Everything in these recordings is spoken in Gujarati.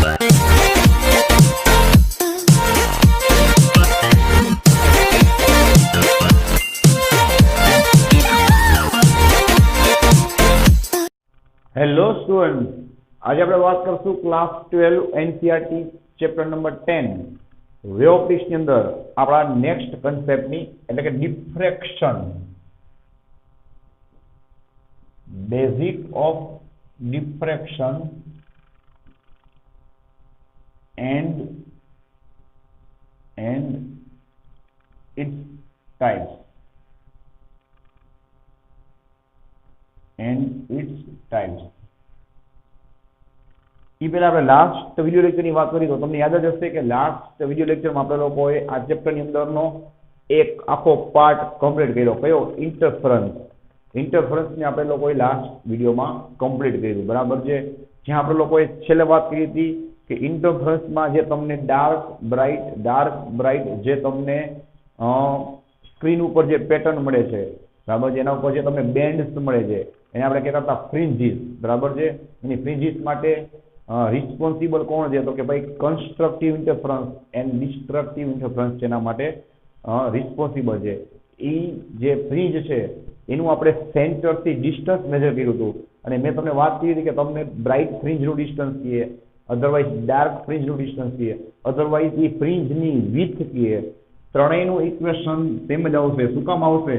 હેલો સ્ટુડન્ટ, આજે આપણે વાત કરશું ક્લાસ 12 એનસીઈઆરટી ચેપ્ટર નંબર 10 વે ઓફ ની અંદર આપણા નેક્સ્ટ કન્સેપ્ટની એટલે કે diffraction, basic of diffraction and its types એ પહેલા આપણે લાસ્ટ વિડિયો લેક્ચરની વાત કરી તો તમને યાદ જ હશે કે લાસ્ટ વિડિયો લેક્ચરમાં આપણે લોકોએ આ ચેપ્ટરની અંદરનો એક આખો પાર્ટ કમ્પ્લીટ કર્યો. કયો? ઇન્ટરફરન્સને આપણે લોકોએ લાસ્ટ વિડિયોમાં કમ્પ્લીટ કર્યું, બરાબર છે. જ્યાં આપણે લોકોએ છેલ્લે વાત કરી હતી કે ઇન્ટરફરન્સમાં જે તમને ડાર્ક બ્રાઇટ જે તમને સ્ક્રીન ઉપર જે પેટર્ન મળે છે, બરાબર છે, એના ઉપર જે તમને બેન્ડ્સ મળે છે એને આપણે કહેતા હતા ફ્રિન્જીસ, બરાબર છે. એની ફ્રિન્જીસ માટે રિસ્પોન્સિબલ કોણ છે? તો કે ભાઈ constructive interference and destructive interference એના માટે રિસ્પોન્સિબલ છે. એ જે ફ્રિન્જ છે એનું આપણે સેન્ટરથી ડિસ્ટન્સ મેજર કર્યું હતું અને મેં તમને વાત કરી હતી કે તમને બ્રાઇટ ફ્રિન્જનું ડિસ્ટન્સ કહીએ, અધરવાઇઝ ડાર્ક ફ્રિન્જનું ડિસ્ટન્સ કહીએ, અધરવાઇઝ એ ફ્રિન્જની વિડ્થ કહીએ. ત્રણેયનું ઇક્વેશન સેમ જ આવશે. શું કામ આવશે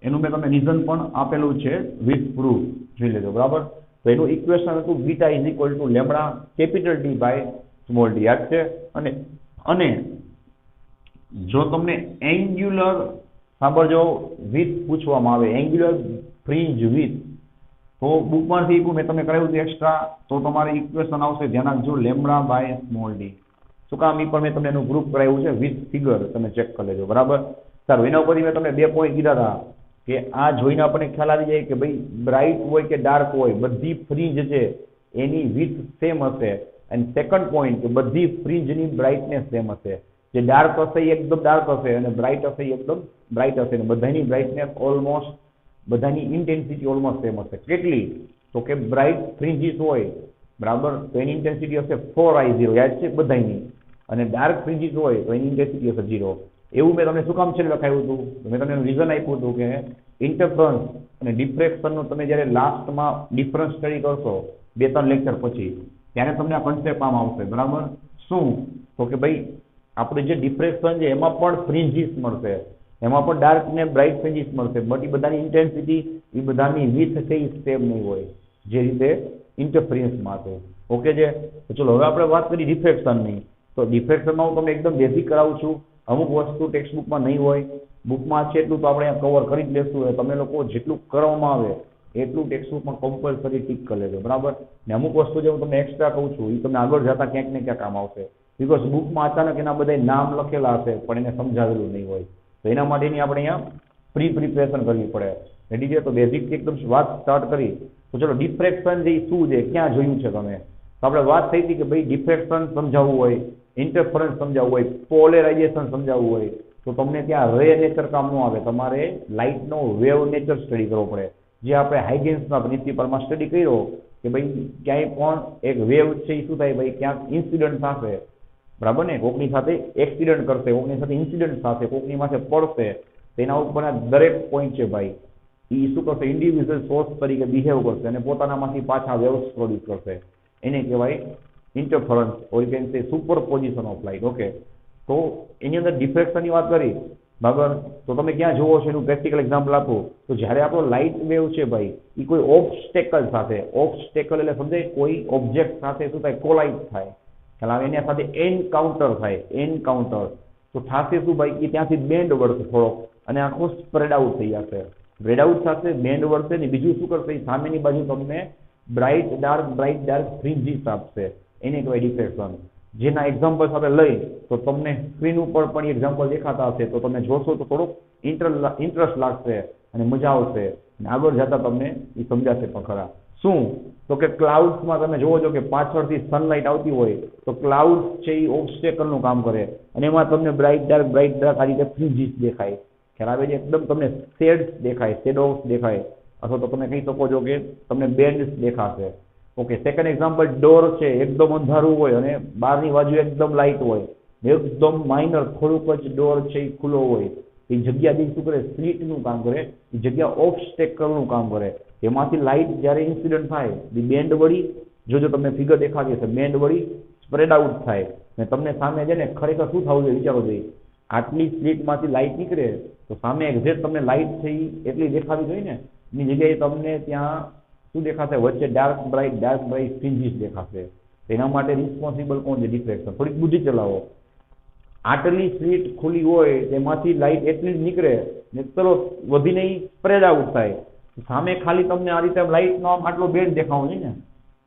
એનું મેં તમને રીઝન પણ આપેલું છે વિથ પ્રૂફ, જોઈ લેજો, બરાબર. તો એનું ઇક્વેશન હતું beta is equal to lambda capital D by small D, યાદ છે. અને જો તમને એંગ્યુલર સાંભળજો વિથ પૂછવામાં આવે, એંગ્યુલર ફ્રિન્જ વિથ, તો બુકમાંથી મેં તમને કરાવ્યું હતું એક્સ્ટ્રા, તો તમારે ઇક્વેશન આવશે ધ્યાન રાખજો લેમડા બાય સ્મોલ ડી. શું કામ? એ પણ મેં તમને એનું ગ્રુપ કરાવ્યું છે વિથ ફિગર, તમે ચેક કરી લેજો, બરાબર. સારું, એના ઉપરથી મેં તમને 2 પોઈન્ટ કીધા હતા કે આ જોઈને આપણને ખ્યાલ આવી જાય કે ભાઈ બ્રાઇટ હોય કે ડાર્ક હોય બધી ફ્રિન્જ છે એની વિથ સેમ હશે. અને સેકન્ડ પોઈન્ટ કે બધી ફ્રિન્જની બ્રાઇટનેસ સેમ હશે. જે ડાર્ક હશે એ એકદમ ડાર્ક હશે અને બ્રાઇટ હશે એ એકદમ બ્રાઇટ હશે. અને બધાની બ્રાઇટનેસ ઓલમોસ્ટ, બધાની ઇન્ટેન્સિટી ઓલમોસ્ટ સેમ હશે. કેટલી? તો કે બ્રાઇટ ફ્રિન્જીસ હોય, બરાબર, તો એની ઇન્ટેન્સિટી હશે 4I0, યાદ છે બધાની. અને ડાર્ક ફ્રિન્જીસ હોય તો એની ઇન્ટેન્સિટી હશે 0. એવું મેં તમને શું કામ છેલ્લે લખાવ્યું હતું? મેં તમને રીઝન આપ્યું હતું કે ઇન્ટરફરન્સ અને ડિફ્રેક્શનનું તમે જ્યારે લાસ્ટમાં ડિફરન્સ સ્ટડી કરશો 2-3 લેક્ચર પછી, ત્યારે તમને આ કન્સેપ્ટ આમ આવશે, બરાબર. શું? તો કે ભાઈ આપણે જે ડિફ્રેક્શન છે એમાં પણ ફ્રિન્જીસ મળશે, એમાં પણ ડાર્ક ને બ્રાઇટ ફ્રિન્જીસ મળશે, બટ એ બધાની ઇન્ટેન્સિટી, એ બધાની વિથ છે એ સેમ નહીં હોય જે રીતે ઇન્ટરફરન્સમાં છે. ઓકે છે. તો ચલો હવે આપણે વાત કરી ડિફ્રેક્શનની. તો ડિફ્રેક્શનમાં હું તમને એકદમ બેઝિક કરાવું છું. અમુક વસ્તુ ટેક્સ્ટબુકમાં નહીં હોય, બુકમાં છે એટલું તો આપણે અહીંયા કવર કરી જ લેશું. તમે લોકો જેટલું કરવામાં આવે એટલું ટેક્સ્ટબુકમાં કમ્પલસરી ટીક કરી લેજો, બરાબર. ને અમુક વસ્તુ જે હું તમને એક્સ્ટ્રા કહું છું એ તમને આગળ જતા ક્યાંક ને ક્યાંક કામ આવશે. બીકોઝ બુકમાં અચાનક એના બધા નામ લખેલા હશે પણ એને સમજાવેલું નહીં હોય, તો એના માટેની આપણે અહીંયા પ્રિપરેશન કરવી પડે. રેડી છે? તો બેઝિક એકદમ વાત સ્ટાર્ટ કરી. તો ચલો, ડિફ્રેક્શન જે શું છે, ક્યાં જોયું છે તમે? તો આપણે વાત થઈ હતી કે ભાઈ ડિફ્રેક્શન સમજાવવું હોય, ઇન્ટરફરન્સ સમજાવવું હોય, પોલેરાઇઝેશન સમજાવવું હોય તો તમને ત્યાં રે નેચર કામ ન આવે, તમારે લાઇટનો વેવ નેચર સ્ટડી કરવો પડે. જે આપણે હાઇગેન્સના પ્રિન્સિપલમાં સ્ટડી કર્યો કે ભાઈ ક્યાંય પણ એક વેવ છે એ શું થાય, ભાઈ ક્યાંક ઇન્સિડન્ટ થશે, બરાબર ને, કોકની સાથે એક્સિડન્ટ કરશે, કોકની સાથે ઇન્સિડન્ટ થશે, કોકની માથે પડશે, તેના ઉપરના દરેક પોઈન્ટ છે ભાઈ એ શું કરશે, ઇન્ડિવિજ્યુઅલ સોર્સ તરીકે બિહેવ કરશે અને પોતાનામાંથી પાછા વેવ્સ પ્રોડ્યુસ કરશે. એને કહેવાય ઇન્ટરફરન્સ, ઓર યુ કેન સે સુપરપોઝિશન ઓફ લાઇટ. ઓકે, તો એની અંદર ડિફ્રેક્શનની વાત કરી, બરાબર. તો તમે ક્યાં જોવો છો એનું પ્રેક્ટિકલ એક્ઝામ્પલ આપો. તો જ્યારે આપણો લાઇટ વેવ છે ભાઈ એ કોઈ ઓબ્સ્ટેકલ સાથે, ઓબ્સ્ટેકલ એટલે સમજાય કોઈ ઓબ્જેક્ટ સાથે શું થાય, કોલાઇડ થાય, ખ્યાલ એના સાથે એનકાઉન્ટર થાય, એનકાઉન્ટર. તો થશે શું ભાઈ, એ ત્યાંથી બેન્ડ વળશે થોડોક અને આખું સ્પ્રેડ આઉટ થઈ જશે, સ્પ્રેડ આઉટ થશે, બેન્ડ વળશે ને બીજું શું કરશે, સામેની બાજુ તમને બ્રાઇટ ડાર્ક ફ્રિન્જીસ આપશે, એને કહેવાય ડિફ્રેક્શન. જેના એક્ઝામ્પલ્સ આપણે લઈ તો તમને સ્ક્રીન ઉપર પણ એક્ઝામ્પલ દેખાતા હશે, તો તમે જોશો તો થોડુંક ઇન્ટરેસ્ટ લાગશે અને મજા આવશે અને આગળ જતા તમને એ સમજાશે પણ ખરા. શું? તો કે ક્લાઉડ્સમાં તમે જોવો છો કે પાછળથી સનલાઇટ આવતી હોય તો ક્લાઉડ છે એ ઓબ્સ્ટેકલનું કામ કરે અને એમાં તમને બ્રાઇટ ડાર્ક આ રીતે ફ્રિન્જીસ દેખાય, ખ્યાલ આવે છે? એકદમ તમને શેડ્સ દેખાય, શેડોવ્સ દેખાય, અથવા તો તમે કહી શકો છો કે તમને બેન્ડ્સ દેખાશે. ઓકે, સેકન્ડ એક્ઝામ્પલ, ડોર છે એકદમ અંધારું હોય અને બહારની બાજુ એકદમ લાઇટ હોય, એકદમ માઇનર થોડુંક જ ડોર છે એ ખુલ્લો હોય, એ જગ્યા બી શું કરે, સ્લિટનું કામ કરે, એ જગ્યા ઓબ્સ્ટેકલનું કામ કરે. એમાંથી લાઇટ જ્યારે ઇન્સિડન્ટ થાય, ધી બેન્ડ વળી, જો તમને ફિગર દેખાતી હશે, બેન્ડ વળી સ્પ્રેડ આઉટ થાય ને તમને સામે છે ને ખરેખર શું થવું જોઈએ વિચારો જોઈએ, આટલી સ્લિટમાંથી લાઇટ નીકળે તો સામે એક્ઝેક્ટ તમને લાઇટ છે એ એટલી દેખાવી જોઈએ ને, એની જગ્યાએ તમને ત્યાં શું દેખાશે, વચ્ચે ડાર્ક બ્રાઇટ ફ્રિન્જીસ દેખાશે. એના માટે રિસ્પોન્સિબલ કોણ છે, ડિફ્રેક્શન. થોડીક બુદ્ધિ ચલાવો. આટલી સ્લિટ ખુલ્લી હોય તેમાંથી લાઇટ એટલી જ નીકળે ને તરત વધીને સ્પ્રેડ આઉટ થાય, સામે ખાલી તમને આ રીતે લાઇટનો આટલો બેન્ડ દેખાવો જોઈએ ને,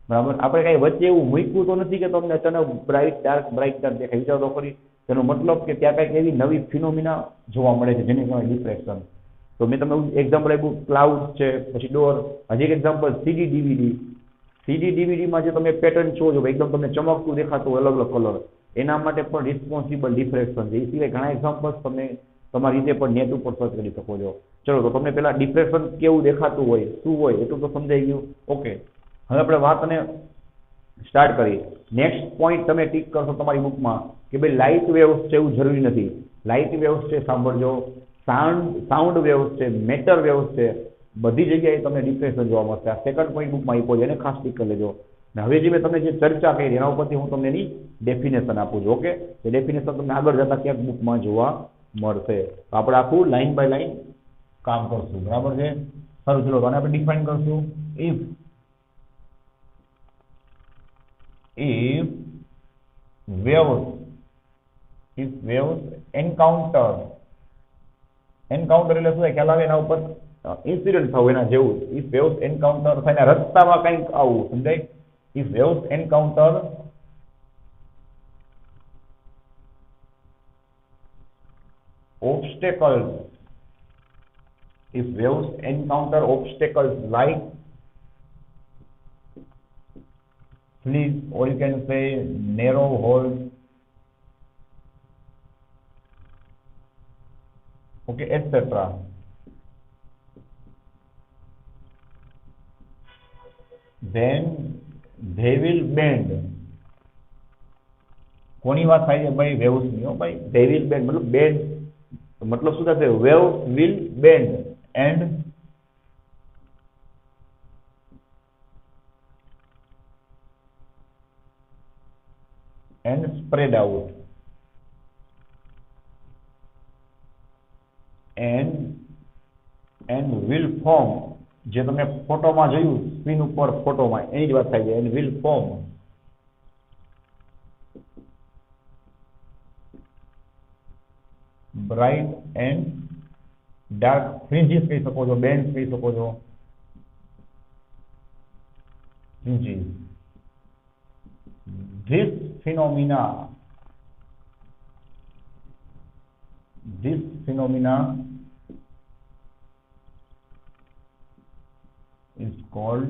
બરાબર. આપણે કઈ વચ્ચે એવું મૂક્યું તો નથી કે તમને અચાનક બ્રાઇટ ડાર્ક દેખાય. વિચારો તો ખરી, તેનો મતલબ કે ત્યાં કંઈક એવી નવી ફિનોમિના જોવા મળે છે જેને કહેવાય ડિફ્રેક્શન. તો મેં તમને એક્ઝામ્પલ આપ્યું, ક્લાઉડ છે, પછી ડોર. હજી એક એક્ઝામ્પલ, સીડી ડીવીડી. સીડી ડીવીડીમાં જે તમે પેટર્ન છો જો એકદમ તમને ચમકતું દેખાતું અલગ અલગ કલર, એના માટે પણ રિસ્પોન્સિબલ ડિફ્રેક્શન છે. એ સિવાય ઘણા એક્ઝામ્પલ્સ તમે તમારી રીતે પણ નેટ ઉપર સર્ચ કરી શકો છો. ચલો, તો તમને પેલા ડિફ્રેક્શન કેવું દેખાતું હોય, શું હોય, એટલું તો સમજાઈ ગયું. ઓકે, હવે આપણે વાતને સ્ટાર્ટ કરીએ. નેક્સ્ટ પોઈન્ટ તમે ટીક કરશો તમારી બુકમાં કે ભાઈ લાઇટ વેવ્સ છે એવું જરૂરી નથી. લાઇટ વેવ્સ છે, સાંભળજો, સાઉન્ડ વેવ્સ છે, મેટર વેવ્સ છે, બધી જગ્યાએ તમને ડિફ્રેક્શન જોવા મળશે. આ સેકન્ડ પોઈન્ટ બુકમાં આપ્યો છે, એને ખાસ ટીક કરી લેજો. અને હવે જે મેં તમને જે ચર્ચા કરી એના ઉપરથી હું તમને એની ડેફિનેશન આપું છું. ઓકે, એ ડેફિનેશન તમને આગળ જતા ક્યાંક બુકમાં જોવા મળશે. તો આપણે આખું લાઈન બાય લાઈન કામ કરશું, બરાબર છે. સારું, ચલો આને આપણે ડિફાઇન કરશું. if waves encounter એટલે શું ખ્યાલ આવે એના ઉપર, ઇન્સિડન્ટ થવું એના જેવું. if waves encounter થાય રસ્તામાં કંઈક આવું સમજાય. if waves encounter obstacles, if waves encounter obstacles like slits, or you can say narrow holes, okay, etc., then they will bend. કોની વાત થાય છે ભાઈ? વેવ્સ ની. હો ભાઈ, they will bend મતલબ બેન્ડ મતલબ શું થશે? waves will bend and spread out and will form. જે તમે ફોટોમાં જોયું સ્ક્રીન ઉપર ફોટોમાં એની જ વાત થાય છે. and will form bright and dark fringes કહી શકો છો, બેન્ડ કહી શકો છો, fringes. This phenomena is called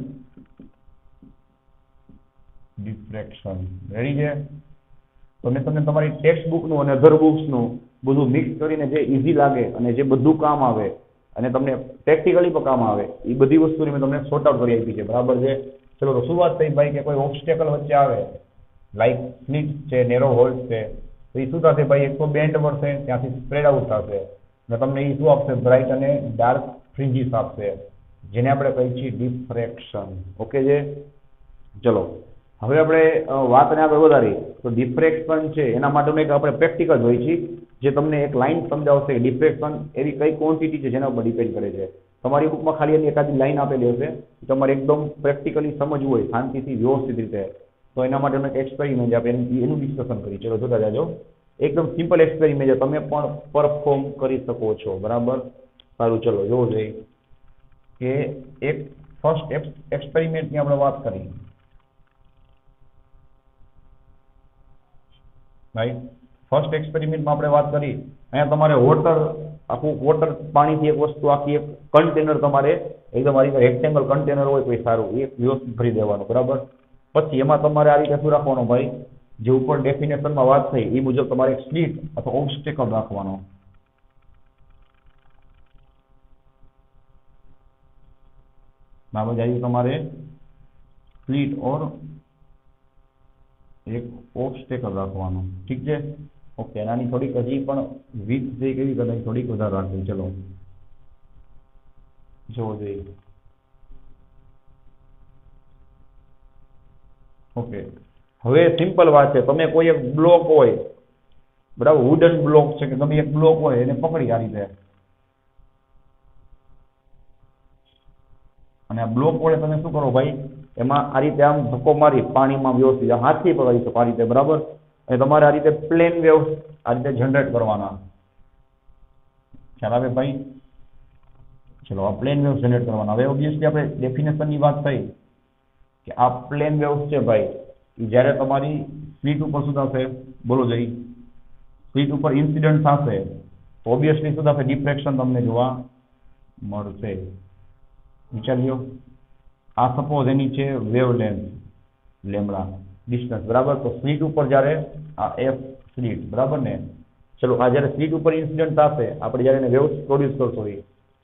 diffraction. Ready છે? તો મેં તમને તમારી ટેક્સ્ટ બુકનું અને અધર બુક્સનું બધું મિક્સ કરીને જે ઇઝી લાગે અને જે બધું કામ આવે અને તમને પ્રેક્ટિકલી પણ કામ આવે એ બધી વસ્તુની મેં તમને સોર્ટ આઉટ કરી આપી છે, બરાબર છે. ચલો, તો શરૂઆત થઈ ભાઈ કે કોઈ ઓબ્સ્ટેકલ વચ્ચે આવે, લાઈક સ્લિટ છે, નેરો હોલ્સ છે, તો એ શું થશે ભાઈ? એક તો બેન્ડ મળશે, ત્યાંથી સ્પ્રેડ આઉટ થશે અને તમને એ શું આપશે? બ્રાઇટ અને ડાર્ક ફ્રિન્જીસ આપશે, જેને આપણે કહીએ છીએ ડિફ્રેક્શન. ઓકે છે? ચલો, હવે આપણે વાતને આગળ વધારી તો ડિફ્રેક્શન છે એના માટેનું એક આપણે પ્રેક્ટિકલ જોઈ છીએ જે તમને એક લાઈન સમજાવશે. ડિફ્રેક્શન એવી કઈ ક્વોન્ટિટી છે જેના ઉપર ડિપેન્ડ કરે છે. તમારી બુકમાં ખાલી એની એકાદી લાઈન આપેલી હશે, તમારે એકદમ પ્રેક્ટિકલી સમજવું હોય શાંતિથી વ્યવસ્થિત રીતે, તો એના માટેનો એક એક્સપેરિમેન્ટ આપણે એનું ડિસ્કશન કરી. ચલો જોતા જાજો. એકદમ સિમ્પલ એક્સપેરિમેન્ટ તમે પણ પરફોર્મ કરી શકો છો, બરાબર. સારું, ચલો જોવું જોઈએ કે એક ફર્સ્ટ એક્સપેરિમેન્ટની આપણે વાત કરી. રાઈટ, ફર્સ્ટ એક્સપેરિમેન્ટમાં આપણે વાત કરી, અહીંયા તમારે આખું વોટર પાણીથી એક વસ્તુ આખી એક કન્ટેનર તમારે એકદમ આ રીતે રેક્ટેંગલ કન્ટેનર હોય કોઈ સારું એ વ્યવસ્થિત ભરી દેવાનું, બરાબર. પછી એમાં તમારે આ રીતે શું રાખવાનું ભાઈ? જે ઉપર ડેફિનેશનમાં વાત થઈ એ મુજબ તમારે એક સ્લિટ અથવા ઓબ્સ્ટેકલ રાખવાનો. બરાબર, જાય તમારે સ્લિટ ઓર એક ઓબ્સ્ટેકલ રાખવાનું, ઠીક છે. ઓકે, આની થોડીક હજી પણ વિથ જે કેવી કદાચ થોડીક વધારે રાખવી. ચલો જોવો જોઈએ. ઓકે, હવે સિમ્પલ વાત છે, તમે કોઈ એક બ્લોક હોય, બરાબર, વુડન બ્લોક છે કે ગમે એક બ્લોક હોય એને પકડી આ રીતે, અને આ બ્લોક વડે તમે શું કરો ભાઈ, એમાં આ રીતે આમ ધક્કો મારી પાણીમાં વ્યવસ્થિત હાથથી પકડી શકો આ રીતે, બરાબર. અને તમારે આ રીતે પ્લેન વેવ આ રીતે જનરેટ કરવાના, ખ્યાલ આવે ભાઈ? ચલો, આ પ્લેન વેવ જનરેટ કરવાના. હવે ઓબ્વિયસલી આપણે ડેફિનેશનની વાત થઈ કે આ પ્લેન વેવ્સ છે ભાઈ, જ્યારે તમારી સ્લિટ ઉપર શું થશે, બોલો જઈ, સ્લિટ ઉપર ઇન્સિડન્ટ થશે, ઓબ્વિયસલી શું થશે, ડિફ્રેક્શન તમને જોવા મળશે. વિચાર્યો, આ સપોઝ એની છે વેવ લેન્થ લેમ્બડા ડિસ્ટન્સ, બરાબર. તો સ્લિટ ઉપર જ્યારે આ એફ સ્લિટ, બરાબર ને, ચલો આ જ્યારે સ્લિટ ઉપર ઇન્સિડન્ટ થશે, આપણે જ્યારે એને વેવ્સ પ્રોડ્યુસ કરશો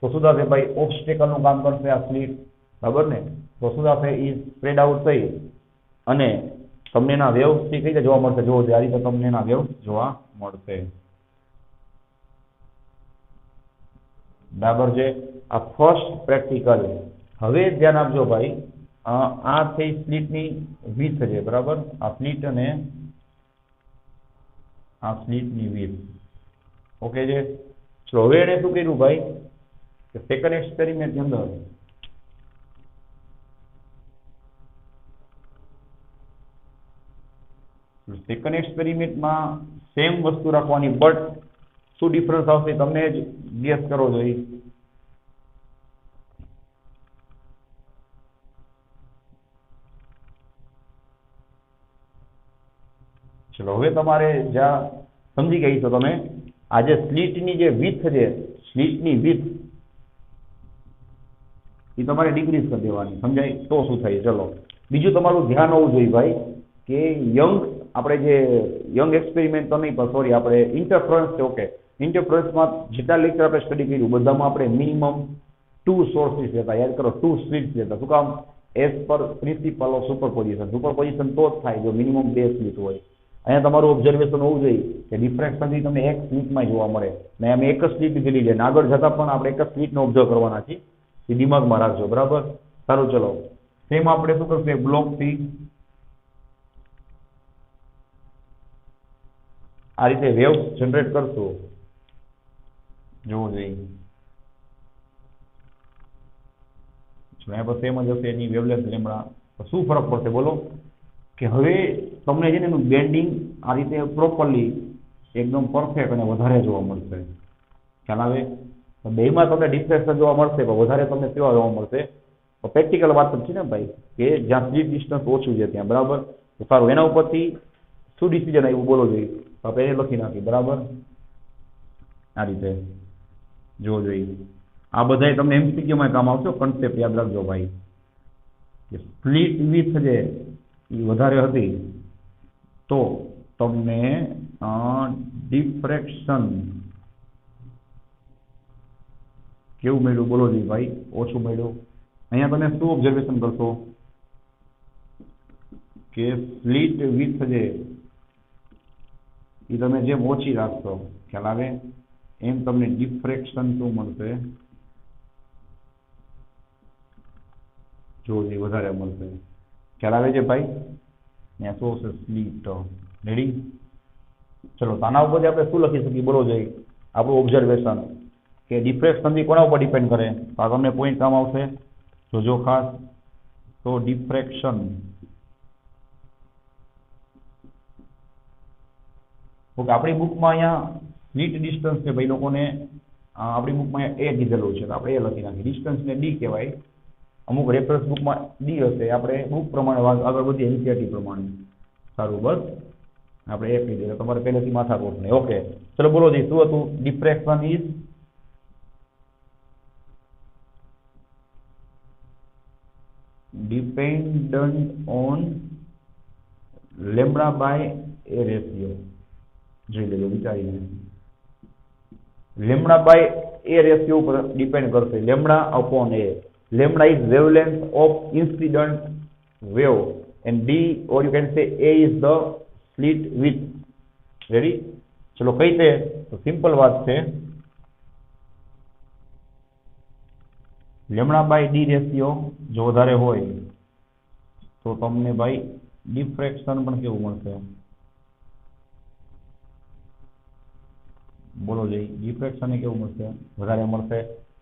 તો શું થશે ભાઈ, ઓબ્સ્ટેકલનું કામ કરશે આ સ્લિટ, બરાબર ને. તો શું થશે, એ સ્પ્રેડ આઉટ થઈ અને તમને એના વેવ્સ કઈ રીતે જોવા મળશે, જોવો આ રીતે તમને એના વેવ્સ જોવા મળશે, બરાબર છે. આ ફર્સ્ટ પ્રેક્ટિકલ. હવે ધ્યાન આપજો ભાઈ, આ થઈ સ્લિટની વિડ્થ છે, બરાબર. આ સ્લિટ અને આ સ્લિટની વિડ્થ, ઓકે છે. ચલો હવે એને શું કર્યું ભાઈ કે સેકન્ડ એક્સપેરિમેન્ટની અંદર સેકન્ડ એક્સપેરિમેન્ટમાં સેમ વસ્તુ રાખવાની, બટ શું ડિફરન્સ આવશે તમને જ ગેસ કરવો જોઈએ. ચલો હવે તમારે જ્યાં સમજી ગઈ છો તમે, આ જે સ્લિટની જે વિડ્થ છે, સ્લિટની વિડ્થ એ તમારે ડિક્રીઝ કરી દેવાની, સમજાય તો શું થાય. ચલો બીજું તમારું ધ્યાન હોવું જોઈએ ભાઈ કે આપણે જે યંગ એક્સપેરિમેન્ટ તો નહીં, પણ સોરી આપણે ઇન્ટરફરન્સ છે. ઓકે, ઇન્ટરફરન્સમાં જેટલા લેક્ચર આપણે સ્ટડી કર્યું બધામાં આપણે મિનિમમ 2 સોર્સિસ લેતા, યાદ કરો 2 સ્લિટ્સ લેતા. શું કામ? As per principal of superposition. Superposition તો જ થાય જો મિનિમમ 2 સ્લિટ હોય. અહીંયા તમારું ઓબ્ઝર્વેશન હોવું જોઈએ કે ડિફ્રેક્શનથી તમને એક સ્લિટમાં જોવા મળે, ને અમે એક જ સ્લિટ લીધી છે, આગળ જતા પણ આપણે એક જ સ્લિટનો ઓબ્ઝર્વ કરવાના છીએ, એ દિમાગમાં રાખજો, બરાબર. સારું, ચલો સેમ આપણે શું કરશું, બ્લોકથી આ રીતે વેવ્સ જનરેટ કરશું, જોવું જોઈએ. બસ એમ જ હશે, એની વેવલેન્થ લેમ્બડા. શું ફરક પડશે બોલો, કે હવે તમને છે ને એનું બેન્ડિંગ આ રીતે પ્રોપરલી એકદમ પરફેક્ટ અને વધારે જોવા મળશે, ખ્યાલ આવે? બેમાં તમને ડિફ્રેક્શન જોવા મળશે, પણ વધારે તમને કેવા જોવા મળશે, પ્રેક્ટિકલ વાત છે ને ભાઈ, કે જ્યાં સ્લિટ ડિસ્ટન્સ ઓછું છે ત્યાં, બરાબર. તો સારું, એના ઉપરથી શું ડિસિઝન આવ્યું બોલો જોઈએ, આપણે એ લખી નાખી, બરાબર. આ રીતે જોવો જોઈએ. આ બધા તમને એમસીક્યુમાં કામ આવશે, કન્સેપ્ટ યાદ રાખજો ભાઈ. સ્પ્લિટ વિથ છે એ વધારે હતી તો તમને ડિફ્રેક્શન કેવું મળ્યું બોલો જી ભાઈ, ઓછું મળ્યું. અહીંયા તમે શું ઓબ્ઝર્વેશન કરશો કે સ્પ્લિટ વિથ છે એ તમે જેમ ઓછી રાખશો, ખ્યાલ આવે, એમ તમને ડિફ્રેક્શન શું મળશે, જો વધારે મળશે, ખ્યાલ આવે છે ભાઈ. ત્યાં શું હશે, સ્પ્લિટ. રેડી? ચલો આના ઉપર આપણે શું લખી શકીએ બોલો જોઈએ, આપણું ઓબ્ઝર્વેશન કે ડિફ્રેક્શનથી કોના ઉપર ડિપેન્ડ કરે, આ તમને પોઈન્ટ કામ આવશે, જોજો ખાસ. તો ડિફ્રેક્શન, ઓકે, આપણી બુકમાં અહીંયા સ્લિટ ડિસ્ટન્સ છે ભાઈ, લોકોને આપણી બુકમાં એ કીધેલું છે, તો આપણે એ લખી નાખીએ. ડિસ્ટન્સને ડી કહેવાય, અમુક રેફરન્સ બુકમાં ડી હશે, આપણે બુક પ્રમાણે આગળ બધી એનસીઆરટી પ્રમાણે. સારું, બસ આપણે એ કહી દઈએ, તમારે પહેલેથી માથા કોટ નહીં. ઓકે, ચલો બોલો જી, શું હતું? Diffraction is dependent on lambda by a ratio. જોઈ લેજો વિચારીને. લેમ્બડા બાય એ રેશિયો ઉપર ડિપેન્ડ કરશે, lambda upon A. Lambda is wavelength of incident wave, and D, or you can say A is the slit width. Ready? ચલો કઈ રીતે? તો સિમ્પલ વાત છે, લેમડા બાય ડી રેશિયો જો વધારે હોય તો તમને ભાઈ ડિફ્રેક્શન પણ કેવું મળશે? બોલો જઈ, ડિફ્રેક્શન એ કેવું મળશે? વધારે મળશે.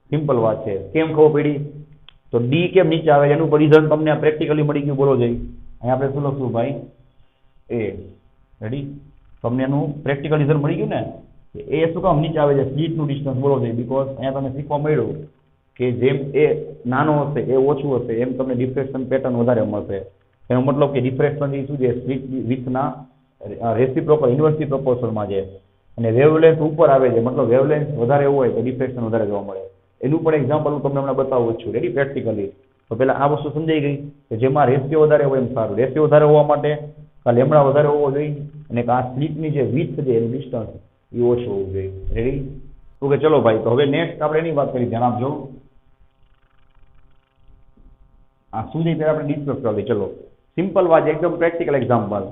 સિમ્પલ વાત છે. કેમ ખબર પડી? તો ડી કેમ નીચે આવે એનું રીઝન તમને આ પ્રેક્ટિકલી મળી ગયું. બોલો જઈ, અહીંયા આપણે શું લખશું ભાઈ? એ. રેડી? તમને એનું પ્રેક્ટિકલ રીઝન મળી ગયું ને? એ શું કામ નીચે આવે છે? સ્લીટનું ડિસ્ટન્સ. બોલો જઈ, બીકોઝ અહીંયા તમને શીખવા મળ્યું કે જેમ એ નાનો હશે એ ઓછું હશે એમ તમને ડિફ્રેક્શન પેટર્ન વધારે મળશે. એનો મતલબ કે ડિફ્રેક્શન શું છે? સ્લીટ વિથના રેસિપ્રોકલ ઇન્વર્સલી પ્રોપોર્શનમાં છે. અને વેવલેન્થ ઉપર આવે છે, મતલબ વેવલેન્થ વધારે હોય તો ડિફ્રેક્શન વધારે જોવા મળે. એનું પણ એક્ઝામ્પલ હું તમને હમણાં બતાવું છું. રેડી? પ્રેક્ટિકલી. તો પહેલા આ વસ્તુ સમજાઈ ગઈ કે જેમાં રેશિયો વધારે હોય એમ સારું. રેશિયો વધારે હોવા માટે આ લેમડા વધારે હોવો જોઈએ અને આ સ્લીટની જે વિડ્થ છે એનું ડિસ્ટન્સ એ ઓછું હોવું જોઈએ. રેડી? ઓકે, ચલો ભાઈ. તો હવે નેક્સ્ટ આપણે એની વાત કરી, ધ્યાન આપજો. આ શું છે ત્યારે આપણે ડિસ્કસ કરવી. ચલો સિમ્પલ વાત, એકદમ પ્રેક્ટિકલ એક્ઝામ્પલ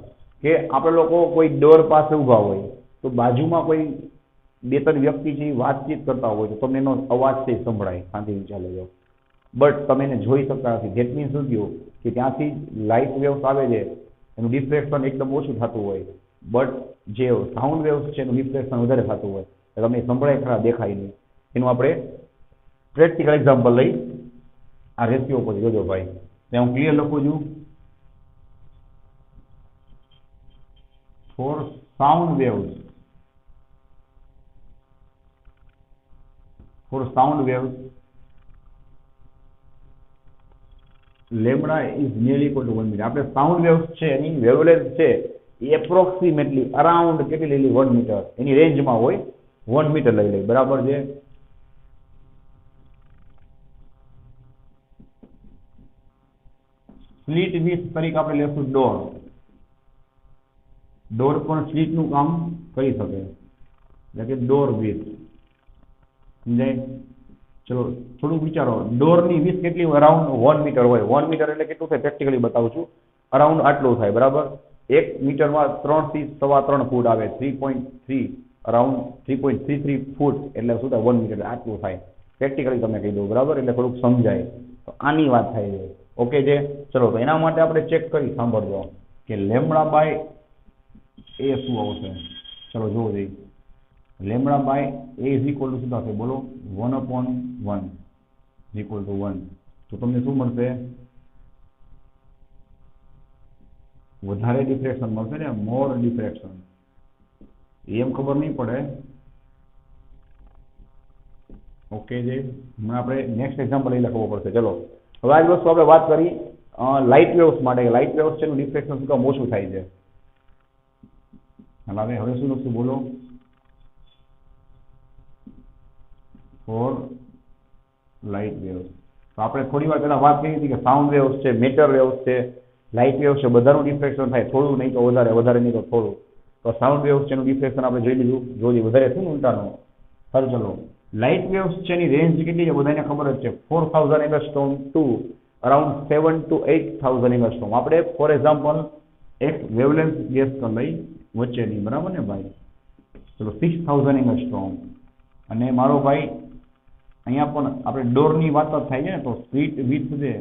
કે આપણે લોકો કોઈ ડોર પાસે ઊભા હોય તો બાજુમાં કોઈ બે ત્રણ વ્યક્તિ છે વાતચીત કરતા હોય તો તમને એનો અવાજ છે સંભળાય, શાંતિથી ચાલે જાઓ, બટ તમે એને જોઈ શકતા નથી. ધેટ મીન્સ શું થયું કે ત્યાંથી લાઇટ વેવ્સ આવે છે એનું ડિફ્રેક્શન એકદમ ઓછું થતું હોય, બટ જે સાઉન્ડ વેવ્સ છે એનું ડિફ્રેક્શન વધારે થતું હોય. તમે સંભળાય ખરા, દેખાય નહીં. એનું આપણે પ્રેક્ટિકલ એક્ઝામ્પલ લઈ આ રેશિયો ઉપર જોજો ભાઈ. ત્યાં હું ક્લિયર લખું છું. For sound waves, lambda is nearly equal to 1 metre. આપણે સાઉન્ડ વેવ્સ છે એની વેવલેન્થ છે એ એપ્રોક્સિમેટલી અરાઉન્ડ કેટલી લઈ લઈ? 1 મીટર. એની રેન્જમાં હોય 1 મીટર લઈ લઈ. બરાબર છે? સ્લીટ વિથ તરીકે આપણે લેશું ડોર. ડોર પણ સ્લીટનું કામ કરી શકે, એટલે કે ડોર વિથ. સમજાય? ચલો થોડુંક વિચારો. ડોરની વિથ કેટલી? અરાઉન્ડ 1 મીટર હોય. 1 મીટર એટલે કેટલું થાય? પ્રેક્ટિકલી બતાવું છું. અરાઉન્ડ આટલું થાય. બરાબર? 1 મીટરમાં 3 થી 3.25 ફૂટ આવે. 3.3 અરાઉન્ડ 3.33 ફૂટ એટલે શું થાય? 1 મીટર આટલું થાય. પ્રેક્ટિકલી તમે કહી દો. બરાબર? એટલે થોડુંક સમજાય. તો આની વાત થાય છે. ઓકે છે? ચલો તો એના માટે આપણે ચેક કરી, સાંભળજો કે લેમડા બાય એ શું આવશે. ચલો જોવો જઈએ. Lambda by a is equal to શું થશે? બોલો. 1/1 ઇઝ ઇક્વલ ટુ 1. તો તમને શું મળશે? વધારે ડિફ્રેક્શન મળશે ને, મોર ડિફ્રેક્શન. એમ ખબર નહીં પડે. ઓકે છે? હમણાં આપણે નેક્સ્ટ એક્ઝામ્પલ લઈ લખવો પડશે. ચલો હવે આ વસ્તુ આપણે વાત કરી લાઇટ વેવ્સ માટે. લાઇટ વેવ્સ છે એનું ડિફ્રેક્શન શું કામ ઓછું થાય છે? હવે શું લખશું? બોલો. For light waves. તો આપણે થોડી વાર પહેલા વાત કરી હતી કે સાઉન્ડ વેવ્સ છે, મેટર વેવ્સ છે, લાઇટ વેવ્સ છે, બધાનું ડિફ્રેક્શન થાય. થોડું નહીં તો વધારે, વધારે નહીં તો થોડું. તો સાઉન્ડ વેવ્સ છે એનું ડિફ્રેક્શન આપણે જોઈ લીધું. જોઈ વધારે શું ઉલટાનું. સારું ચલો. લાઇટ વેવ્સ છે એની રેન્જ કેટલી છે? બધાને ખબર જ છે. 4000 angstrom to around 7 to 8000 angstrom. આપણે ફોર એક્ઝામ્પલ એક વેવલેન્થ ગેસ કરી લઈ વચ્ચેની. બરાબર ને ભાઈ? ચલો 6000 એંગસ્ટ્રોમ. અને મારો ભાઈ અહીંયા પણ આપણે ડોરની વાત જ થાય છે ને, તો સ્લીટ વિથ છે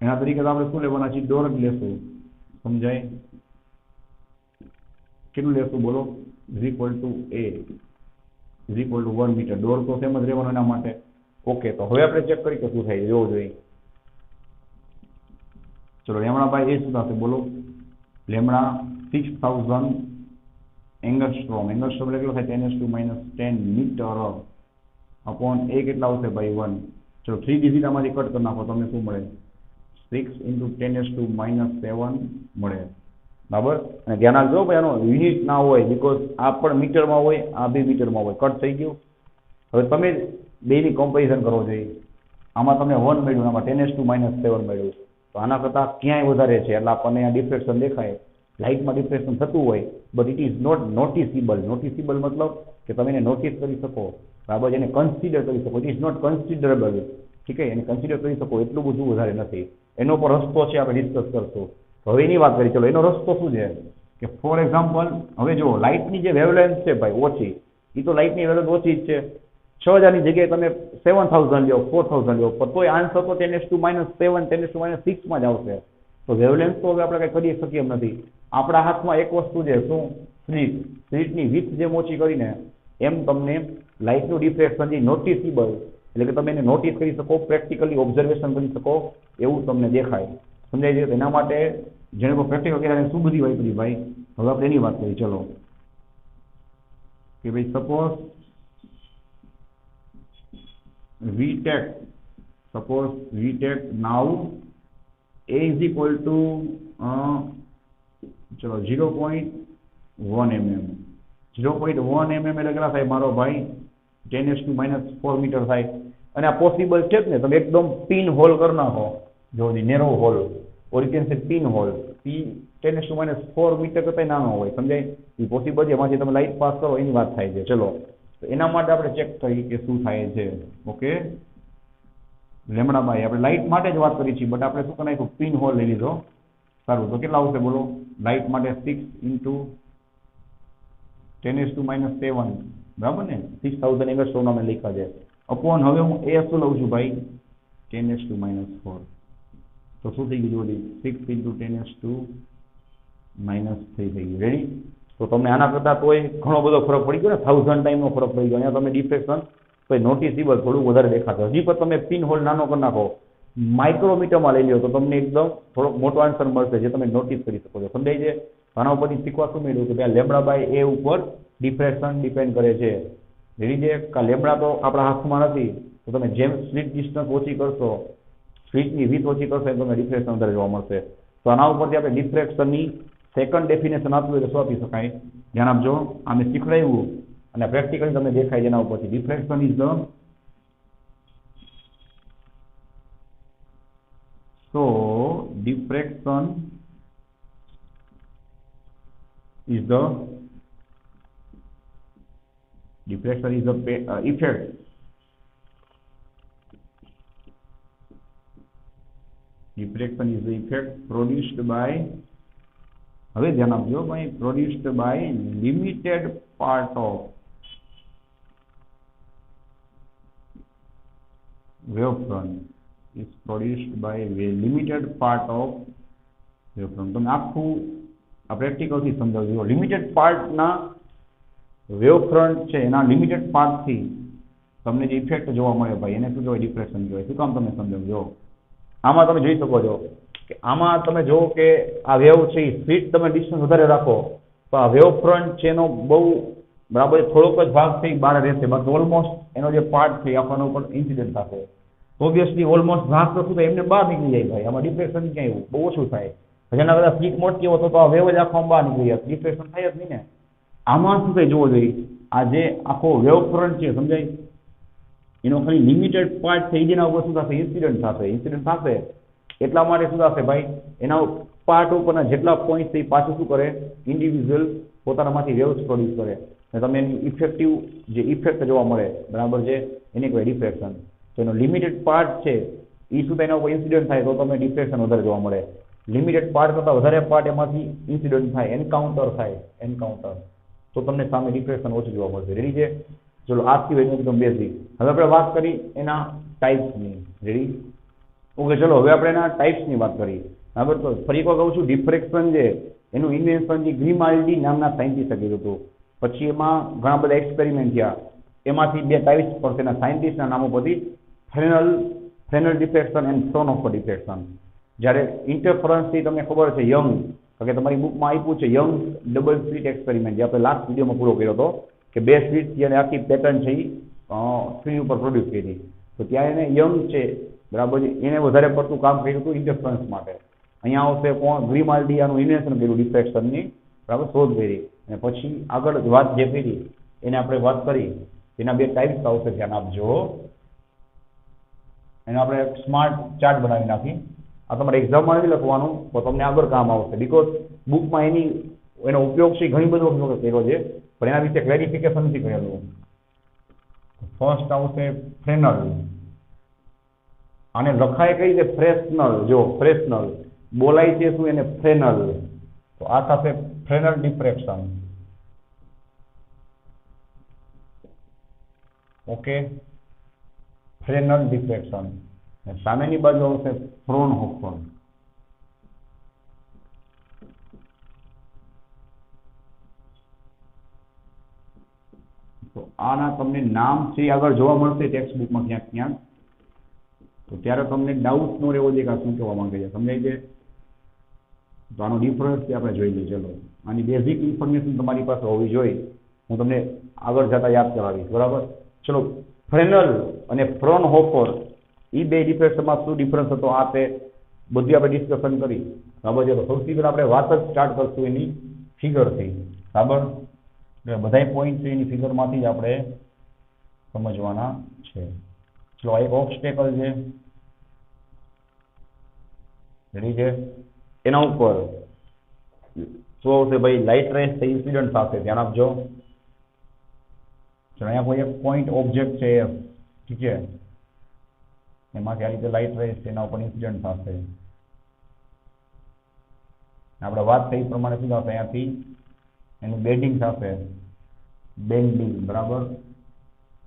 એના તરીકે તો આપણે શું લેવાના છીએ? ડોર જ લેશું. સમજાય? કેટલું લેશું? બોલો. Is equal to a is equal to 1 metre. ડોર તો સેમ જ રહેવાનો એના માટે. ઓકે, તો હવે આપણે ચેક કરી કે શું થાય જોવું જોઈએ. ચલો લેમડા બાય એ શું થશે? બોલો. Lambda 6000 angstrom. એંગસ્ટ્રોમ એટલે કેટલો થાય? 10⁻⁻10 મીટર અપોન એ કેટલા આવશે ભાઈ? 1. ચલો 3 ડિજિટ આમાંથી કટ કરી નાખો, તમને શું મળે? 6 × 10⁻⁷ મળે. બરાબર? અને ધ્યાન રાખજો ભાઈ, આનો યુનિટ ના હોય, બીકોઝ આ પણ મીટરમાં હોય, આ બી મીટરમાં હોય. કટ થઈ ગયું. હવે તમે બેની કમ્પેરિઝન કરવો જોઈએ. આમાં તમને 1 મળ્યું, આમાં 10⁻⁷ મળ્યું. તો આના કરતાં ક્યાંય વધારે છે એટલે આપણને આ ડિફ્રેક્શન દેખાય. લાઇટમાં ડિફ્રેક્શન થતું હોય, but it is not noticeable. Noticeable મતલબ કે તમે એને નોટિસ કરી શકો. બરાબર? એને કન્સિડર કરી શકો. It is not considerable. ઠીક છે, એને કન્સિડર કરી શકો એટલું બધું વધારે નથી. એનો પર રસ્તો છે, આપણે ડિસ્કસ કરશું. હવે એની વાત કરી, ચલો એનો રસ્તો શું છે કે ફોર એક્ઝામ્પલ હવે જો લાઇટની જે વેવલેન્થ છે ભાઈ ઓછી, એ તો લાઇટની વેવલેન્થ ઓછી જ છે. 6000 ની જગ્યાએ તમે 7000 લ્યો, 4000 લ્યો, પણ તોય આન્સર તો 10⁻⁷ 10⁻⁶ માં જ આવશે. તો વેવલેન્થ તો હવે આપણે કઈ કરી શકીએ એમ નથી. આપણા હાથમાં એક વસ્તુ છે, શું? સ્લિટ. સ્લિટની વિડ્થ જેમ ઓછી કરીને એમ તમને લાઇટનું ડિફ્રેક્શન જે નોટિસેબલ, એટલે કે તમે એને નોટિસ કરી શકો, પ્રેક્ટિકલી ઓબ્ઝર્વેશન કરી શકો એવું તમને દેખાય. સમજાય છે? એના માટે જેને કોઈ પ્રેક્ટિકલ કર્યા શું બધી વાપરી ભાઈ, હવે આપણે એની વાત કરી. ચલો કે ભાઈ suppose we take now a is equal to ચલો 0.1 mm. 0.1 mm એટલે કેટલા થાય મારો ભાઈ? 10⁻⁴ મીટર થાય. અને આ પોસિબલ છે જ ને, તમે એકદમ પિન હોલ કરી નાખો, જો narrow hole, or you can say pin hole, પી 10⁻⁴ મીટર કરતા નાનો હોય, સમજાય? એ પોસિબલ છે, એમાંથી તમે લાઇટ પાસ કરો એની વાત થાય છે. ચલો તો એના માટે આપણે ચેક કરીએ કે શું થાય છે. ઓકે, લેમ્બડા બાય આપણે લાઇટ માટે જ વાત કરી છીએ, બટ આપણે શું કરી નાખ્યું? પિન હોલ લઈ લીધો. સારું, તો કેટલા આવશે બોલો? લાઇટ માટે 6 × 10⁻⁷, બરાબર ને? 6000 એંગસ્ટ્રોમ અમે લખ્યા છે. અપોન હવે હું એ શું લઉં છું ભાઈ? 10⁻⁴. તો શું થઈ ગયું? 6 × 10⁻⁻³ થઈ ગયું. રેડી? તો તમને આના કરતા તોય ઘણો બધો ફરક પડી ગયો ને, 1000 ટાઈમનો ફરક પડી ગયો. અહીંયા તમે ડિફ્રેક્શન તો નોટિસેબલ થોડું વધારે દેખાતો. હજી પણ તમે પિન હોલ નાનો કરી નાખો, માઇક્રોમીટરમાં લઈ લો, તો તમને એકદમ થોડોક મોટો આન્સર મળશે, જે તમે નોટિસ કરી શકો છો. સમજાય છે? આના ઉપરથી શીખવા શું મળ્યું કે ભાઈ લેમ્બડા બાય એ ઉપર ડિફ્રેક્શન ડિપેન્ડ કરે છે. એવી રીતે કે લેમ્બડા તો આપણા હાથમાં નથી, તો તમે જેમ સ્લિટ ડિસ્ટન્સ ઓછી કરશો, સ્લિટની વિડ્થ ઓછી કરશો, એમ તમને ડિફ્રેક્શન વધારે જોવા મળશે. તો આના ઉપરથી આપણે ડિફ્રેક્શનની સેકન્ડ ડેફિનેશન આપવું હોય તો શું આપી શકાય? ધ્યાન આપજો, આ મેં શીખવાડ્યું અને પ્રેક્ટિકલી તમને દેખાય જેના ઉપરથી. Diffraction is the diffraction is the effect produced by, હવે ધ્યાન આપજો ભાઈ, produced by limited part of wavefront is produced by a limited part of wavefront. તમે આખું આ પ્રેક્ટિકલથી સમજાવજો. લિમિટેડ પાર્ટના વેવફ્રન્ટ છે, એના લિમિટેડ પાર્ટથી તમને જે ઇફેક્ટ જોવા મળે ભાઈ, એને શું કહેવાય? ડિફ્રેક્શન કહેવાય. શું કામ તમે સમજાવજો? આમાં તમે જોઈ શકો છો કે આમાં તમે જો કે આ વેવ છે એ સ્પીડ તમે ડિસ્ટન્સ વધારે રાખો તો આ વેવફ્રન્ટ છે એનો બહુ બરાબર થોડોક જ ભાગ છે એ બહાર રહેશે, બાકી ઓલમોસ્ટ એનો જે પાર્ટ છે એ આખોનો ઉપર ઇન્સિડન્ટ થશે. ઓબ્વિયસલી ઓલમોસ્ટ ભાગ તો શું થાય? એમને બહાર નીકળી જાય ભાઈ. આમાં ડિફ્રેક્શન ક્યાં એવું બહુ ઓછું થાય. જેના બધા સ્પીડ મોટી હોય તો આ વેવ જ આખો બહાર નીકળી જાય, ડિફ્રેક્શન થાય જ નહીં ને. આમાં શું થાય જોવો જોઈએ, આ જે આખો વેવફ્રન્ટ છે, સમજાય? એનો ખાલી લિમિટેડ પાર્ટ છે, જેના ઉપર શું થશે? ઇન્સિડન્ટ થશે. એટલા માટે શું થશે ભાઈ? એના પાર્ટ ઉપરના જેટલા પોઈન્ટ છે એ પાછું શું કરે? ઇન્ડિવિજ્યુઅલ પોતાનામાંથી વેવ્સ પ્રોડ્યુસ કરે, અને તમે એની ઇફેક્ટિવ જે ઇફેક્ટ જોવા મળે, બરાબર છે, એને કહેવાય ડિફ્રેક્શન. તો એનો લિમિટેડ પાર્ટ છે એ શું થાય? એના ઉપર ઇન્સિડન્ટ થાય તો તમને ડિફ્રેક્શન વધારે જોવા મળે. લિમિટેડ પાર્ટ કરતાં વધારે પાર્ટ એમાંથી ઇન્સિડન્ટ થાય, એન્કાઉન્ટર, તો તમને સામે ડિફ્રેક્શન ઓછું જોવા મળશે. રેડી છે? ચલો આ સિવાય એકદમ બેઝિક. હવે આપણે વાત કરી એના ટાઈપ્સની. રેડી? ઓકે, ચલો હવે આપણે એના ટાઈપ્સની વાત કરીએ. બરાબર? તો ફરી એક વાર કહું છું, ડિફ્રેક્શન છે એનું ઇન્વેન્શન જે ગ્રીમાલ્ડી નામના સાયન્ટિસ્ટે કર્યું હતું. પછી એમાં ઘણા બધા એક્સપેરિમેન્ટ થયા, એમાંથી 2 ટાઈપ્સ પડશે એના સાયન્ટિસ્ટના નામો પરથી: ફ્રેનલ ડિફ્રેક્શન એન્ડ ફ્રોનહોફર ડિફ્રેક્શન. જ્યારે ઇન્ટરફરન્સથી તમને ખબર છે, યંગ, કારણ કે તમારી બુકમાં આપ્યું છે યંગ ડબલ સ્લિટ એક્સપેરિમેન્ટ, જે આપણે લાસ્ટ વિડીયોમાં પૂરો કર્યો હતો, કે 2 સ્લિટથી અને આખી પેટર્ન છે એ સ્ક્રીન ઉપર પ્રોડ્યુસ કરી. તો ત્યાં એને યંગ છે, બરાબર છે, એને વધારે પડતું કામ કર્યું હતું ઇન્ટરફરન્સ માટે. અહીંયા આવશે કોણ? ગ્રીમાલ્ડી આનું ઇન્વેન્શન કર્યું, ડિફ્રેક્શનની, બરાબર, શોધ કરી. અને પછી આગળ વાત જે કરી એને આપણે વાત કરી, એના 2 ટાઈપ્સ આવશે, ધ્યાન આપજો. એનો આપણે સ્માર્ટ ચાર્ટ બનાવી નાખી. આ તમારે એક્ઝામમાં નથી લખવાનું, તો તમને આગળ કામ આવશે, બીકોઝ બુકમાં એનો ઉપયોગ છે ઘણી બધો ઉપયોગ કર્યો છે, પણ એના વિશે ક્લેરિફિકેશન નથી કરેલું. ફર્સ્ટ આવશે ફ્રેનલ. આને લખાય કઈ રીતે? ફ્રેસ્નલ. જો ફ્રેસ્નલ બોલાય છે શું? એને ફ્રેનલ. તો આ સાથે Fresnel diffraction. Okay, Fresnel diffraction. સામેની બાજુ આવશે ફ્રોનહોફર. તો આના તમને નામ છે આગળ જોવા મળશે ટેક્સ્ટ બુકમાં ક્યાંક ક્યાંક. તો ત્યારે તમને ડાઉટ ન રહેવો જોઈએ કે આ શું કહેવા માંગે છે. સમજાય છે? તો આનો ડિફરન્સ આપણે જોઈ લઈએ. ચલો, આની બેઝિક ઇન્ફોર્મેશન તમારી પાસે હોવી જોઈએ. હું તમને આગળ જતા યાદ કરાવીશ. બરાબર? ચલો, ફ્રેનલ અને ફ્રોનહોફર એ બે ડિફ્રેક્શનમાં શું ડિફરન્સ હતો આ તે બધી આપણે ડિસ્કશન કરી. બરાબર છે? તો સૌથી પહેલા આપણે વાત જ સ્ટાર્ટ કરશું એની ફિગરથી. બરાબર? એટલે બધા પોઈન્ટ છે એની ફિગરમાંથી જ આપણે સમજવાના છે. ચલો, આ એક ઓબ્સ્ટેકલ છે. રેડી છે? એના ઉપર શું આવશે ભાઈ? લાઇટ રેસ છે, ઇન્સિડન્ટ થશે. ધ્યાન આપજો. ચલો, અહીંયા કોઈ એક પોઈન્ટ ઓબ્જેક્ટ છે, ઠીક છે, એમાંથી આ રીતે લાઇટ રેસ છે, એના ઉપર ઇન્સિડન્ટ થશે. આપણે વાત થઈ એ પ્રમાણે શું થશે? અહીંયાથી એનું બેન્ડિંગ થશે. બેન્ડિંગ. બરાબર?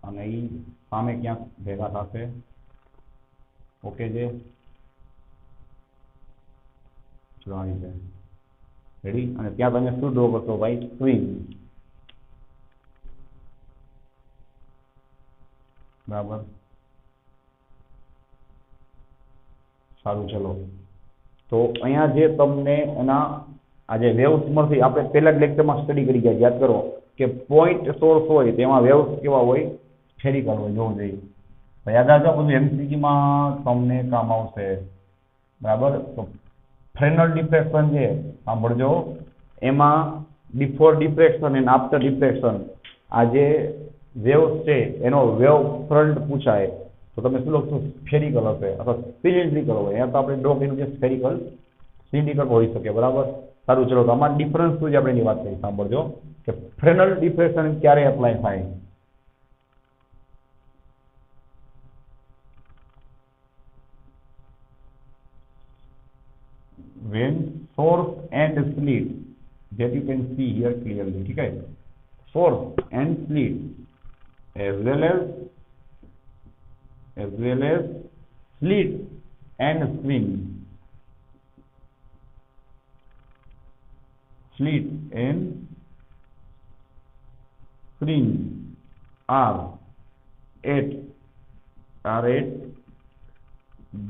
અને એ સામે ક્યાંક ભેગા થશે. ઓકે છે? ચલો, આ રીતે રેડી. અને ત્યાં તમે શું ડ્રો કરશો ભાઈ? સ્વિંગ. બરાબર? સારું. ચલો, તો અહીંયા જે તમને એના આ જે વેવ્સ મળશે આપણે પહેલા જ લેક્ચરમાં સ્ટડી કરી ગયા. યાદ કરો કે પોઈન્ટ સોર્સ હોય તેમાં વેવ્સ કેવા હોય? સ્ફેરિકલ હોય. જોવું જોઈએ. યાદ રાખજો, બધું એમસીક્યુમાં તમને કામ આવશે. બરાબર? તો ફ્રેનલ ડિફ્રેક્શન છે, સાંભળજો, એમાં before diffraction and after diffraction આ જે વેવ્સ છે એનો વેવ ફ્રન્ટ પૂછાય તો તમે શું લખશો? સ્ફેરિકલ હશે અથવા સિલિન્ડ્રિકલ હોય. અહીંયા તો આપણે ડ્રો કર્યું છે સ્ફેરિકલ, સિલિન્ડ્રિકલ હોઈ શકે. બરાબર? સારું. ચલો, તો આમાં ડિફરન્સ શું છે આપણે એની વાત કરી. સાંભળજો કે ફ્રેનલ ડિફ્રેક્શન ક્યારે એપ્લાય થાય? when source and slit, that you can see here clearly. ठीक है? Source and slit as well as slit and spring. Slit and spring are at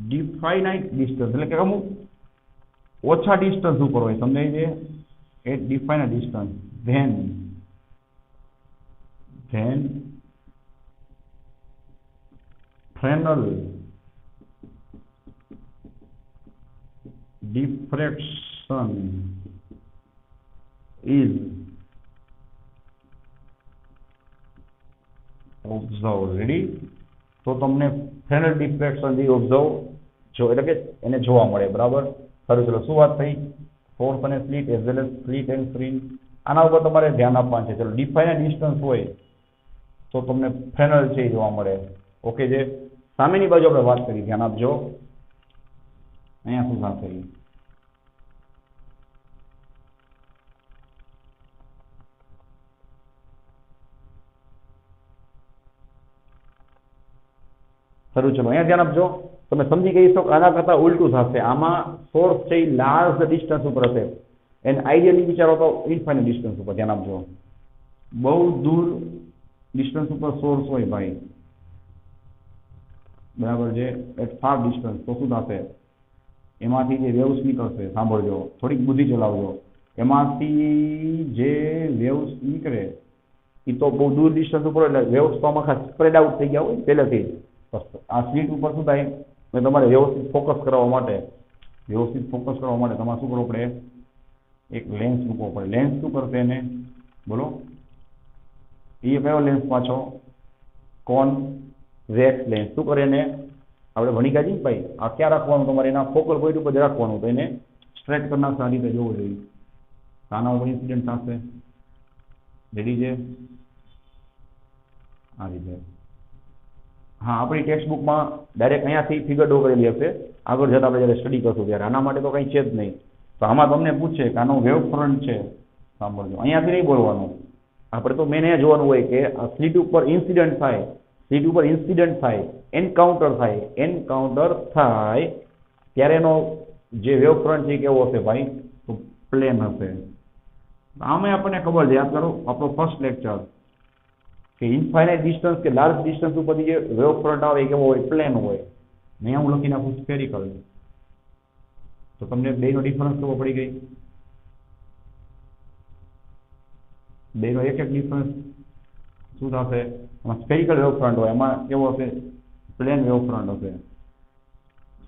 definite distance. એટલે કે અમુક ઓછા ડિસ્ટન્સ ઉપર હોય. સમજાય છે? At defined distance. Then Fresnel diffraction is observe. Ready? તો તમને ફ્રેનલ ડિફ્રેક્શન જે ઓબ્ઝર્વ એટલે કે એને જોવા મળે. બરાબર? સારું. ચલો, શું વાત થઈ? ફોર્સ અને slit as well as slit and spring. આના ઉપર તમારે ધ્યાન આપવાનું છે. ચલો, ડિફાઇન્ડ ડિસ્ટન્સ હોય તો તમને ફ્રેનલ છે એ જોવા મળે. ઓકે છે? સામેની બાજુ આપણે વાત કરી. ધ્યાન આપજો. અહીંયા શું થશે? સારું. ચલો, અહીંયા ધ્યાન આપજો. તમે સમજી ગઈ છો કે આના કરતાં ઉલટું થશે. આમાં સોર્સ છે એ લાર્જ ડિસ્ટન્સ ઉપર હશે એન્ડ આઈડિયલી વિચારો તો ઇન્ફાઇનાઇટ ડિસ્ટન્સ ઉપર. ધ્યાન આપજો. બહુ દૂર ડિસ્ટન્સ ઉપર સોર્સ હોય ભાઈ. બરાબર છે? એટ ફાર ડિસ્ટન્સ તો શું થશે? એમાંથી જે વેવ્સ નીકળશે, સાંભળજો, થોડીક બુદ્ધિ ચલાવજો, એમાંથી જે વેવ્સ નીકળે એ તો બહુ દૂર ડિસ્ટન્સ ઉપર એટલે વેવ્સ તો આમાં ખાસ સ્પ્રેડ આઉટ થઈ ગયા હોય પહેલેથી જ. આ સ્લીટ ઉપર શું થાય? તમારે વ્યવસ્થિત ફોકસ કરવા માટે તમારે શું કરવું પડે? એક લેન્સ મૂકવો પડે. લેન્સ શું કરશે એને? બોલો? એ કયો લેન્સ પાછો? Convex lens. શું કરે એને? આપણે ભણી ગયા છીએ ભાઈ. આ ક્યાં રાખવાનું? તમારે એના ફોકલ પોઈન્ટ ઉપર જ રાખવાનું. તો એને સ્ટ્રેટ કરી નાખશે. આ રીતે જોવું જોઈએ. આના ઉપર ઇન્સિડન્ટ થશે. રેડી છે? આ રીતે હા, આપણી ટેક્સ્ટ બુકમાં ડાયરેક્ટ અહીંયાથી ફિગર ડ્રો કરેલી હશે, આગળ જતાં આપણે જ્યારે સ્ટડી કરશું ત્યારે. આના માટે તો કંઈ છે જ નહીં. તો આમાં તમને પૂછે કે આનો વેવ ફ્રન્ટ છે, સાંભળજો, અહીંયાથી નહીં બોલવાનું. આપણે તો મેન એ જોવાનું હોય કે આ સ્લીટ ઉપર ઇન્સિડન્ટ થાય, સ્લીટ ઉપર ઇન્સિડન્ટ થાય, એન્કાઉન્ટર થાય ત્યારે એનો જે વેવ ફ્રન્ટ છે કેવો હશે ભાઈ, તો પ્લેન હશે. આમાં આપણને ખબર છે, યાદ કરો આપણો ફર્સ્ટ લેક્ચર, કે ઇન્ફાઇનાઇટ ડિસ્ટન્સ કે લાર્જ ડિસ્ટન્સ ઉપરથી જે વેવ ફ્રન્ટ આવે એ કેવો હોય, પ્લેન હોય. અહીંયા હું લખી નાખું સ્ફેરિકલ. તો તમને બેનો ડિફરન્સ ખબર પડી ગઈ? બેનો એક ડિફરન્સ શું થશે? એમાં સ્ફેરિકલ વેવ ફ્રન્ટ હોય, એમાં કેવો હશે, પ્લેન વેવ ફ્રન્ટ હશે.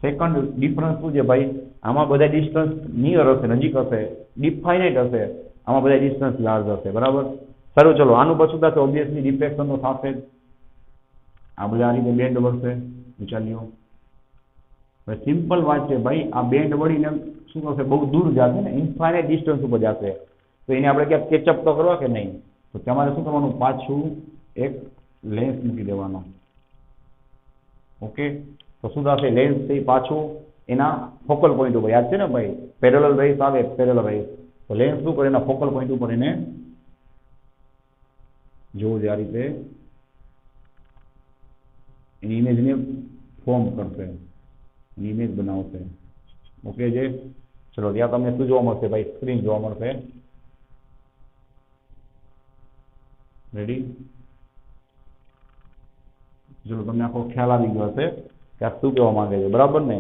સેકન્ડ ડિફરન્સ શું છે ભાઈ, આમાં બધા ડિસ્ટન્સ નિયર હશે, નજીક હશે, ડિફાઇનાઇટ હશે, આમાં બધા ડિસ્ટન્સ લાર્જ હશે. બરાબર. સારું, ચલો આનું પછી થશે ઓબ્વિયસલી ડિફ્રેક્શન તો થશે જ. આ બધા આ રીતે બેન્ડ વળશે, વિચાર્યો. સિમ્પલ વાત છે ભાઈ, આ બેન્ડ વળીને શું થશે, બહુ દૂર જશે ને, ઇન્ફાઇનાઇટ ડિસ્ટન્સ ઉપર જશે. તો એને આપણે ક્યાંક કેચઅપ તો કરવા કે નહીં? તો તમારે શું કરવાનું, પાછું એક લેન્સ મૂકી દેવાનો. ઓકે, તો શું થશે, લેન્સ થી પાછું એના ફોકલ પોઈન્ટ ઉપર, યાદ છે ને ભાઈ, પેરેલલ રેસ આવે, પેરેલલ રેસ. તો લેન્સ શું કરે, એના ફોકલ પોઈન્ટ ઉપર એને જોવું છે, આ રીતે એની ઇમેજને ફોર્મ કરશે, એની ઇમેજ બનાવશે. ઓકે છે, ચલો ત્યાં તમને શું જોવા મળશે ભાઈ, સ્ક્રીન જોવા મળશે. રેડી? ચલો તમને આખો ખ્યાલ આવી ગયો હશે કે આ શું કહેવા માંગે છે, બરાબર ને?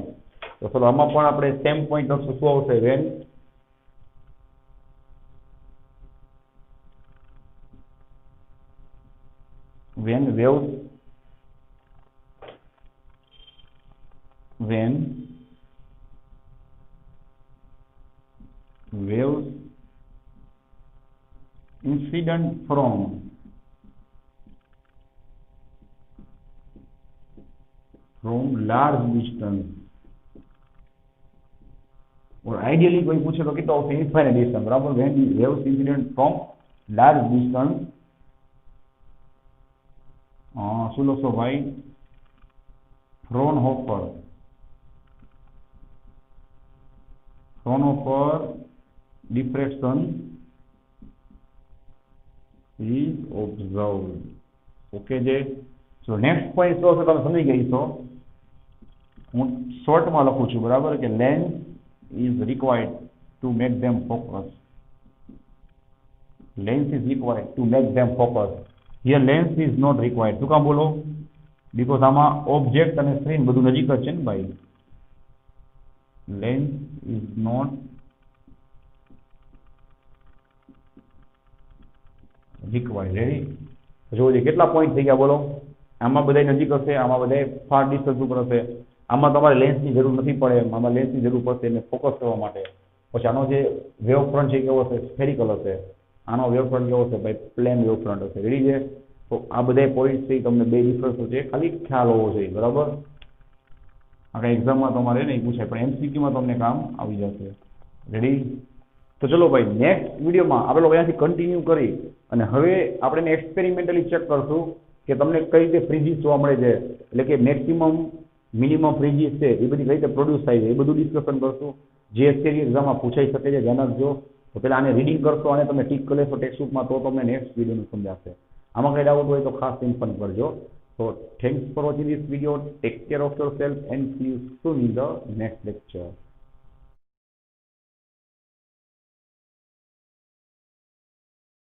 તો ચલો આમાં પણ આપણે સેમ પોઈન્ટ લખશું. શું આવશે? when waves incident from large distance, or ideally કોઈ પૂછે તો કેટલો આવશે, infinite distance. બરાબર. when waves incident from large distance, શું લખશો ભાઈ, Fraunhofer diffraction is observed. Okay છે. સો નેક્સ્ટ પોઈન્ટ શું હશે, તમે સમજી ગઈ છો. હું શોર્ટમાં લખું છું, બરાબર, કે lens is required to make them focus. Lens is required to make them focus. Here lens is not required. શું કામ બોલો? બીકોઝ આમાં ઓબ્જેક્ટ અને સ્ક્રીન બધું નજીક જ છે ને ભાઈ. Lens is not required. Ready? જોજો કેટલા પોઈન્ટ થઈ ગયા બોલો. આમાં બધા નજીક હશે, આમાં બધા ફાર ડિસ્ટન્સ ઉપર હશે. આમાં તમારે લેન્સની જરૂર નથી પડે, આમાં લેન્સની જરૂર પડશે એને ફોકસ કરવા માટે. પછી આનો જે વેવ ફ્રન્ટ છે કેવો હશે, સ્ફેરિકલ હશે. આનો વેવ ફ્રન્ટ કેવો હશે ભાઈ, પ્લેન વેવ ફ્રન્ટ હશે. રેડી છે? તો આ બધા પોઈન્ટ છે, તમને બે ડિફરન્સ છે, ખાલી ખ્યાલ હોવો જોઈએ. બરાબર. આપણે એક્ઝામમાં તમારે નહીં પૂછાય, પણ એમસીક્યુમાં તમને કામ આવી જશે. રેડી? તો ચલો ભાઈ, નેક્સ્ટ વિડીયોમાં આપણે લોકો અહીંયાથી કન્ટિન્યુ કરી અને હવે આપણે એક્સપેરિમેન્ટલી ચેક કરશું કે તમને કઈ રીતે ફ્રીજીસ જોવા મળે છે, એટલે કે મેક્સિમમ મિનિમમ ફ્રીજીસ છે એ બધી કઈ રીતે પ્રોડ્યુસ થાય છે એ બધું ડિસ્કશન કરશું. જે અત્યારે એક્ઝામમાં પૂછાઈ શકે છે, ધ્યાન રાખજો. તો પહેલાં આને રીડિંગ કરશો અને તમે ટીક કરી લેશો ટેક્સ્ટબુકમાં, તો તમને નેક્સ્ટ વિડીયોનું સમજાશે. આમાં કંઈ ડાઉટ હોય તો ખાસ ઇન્ફોર્મ કરજો. So thanks for watching this video. Take care of yourself and see you soon in the next lecture.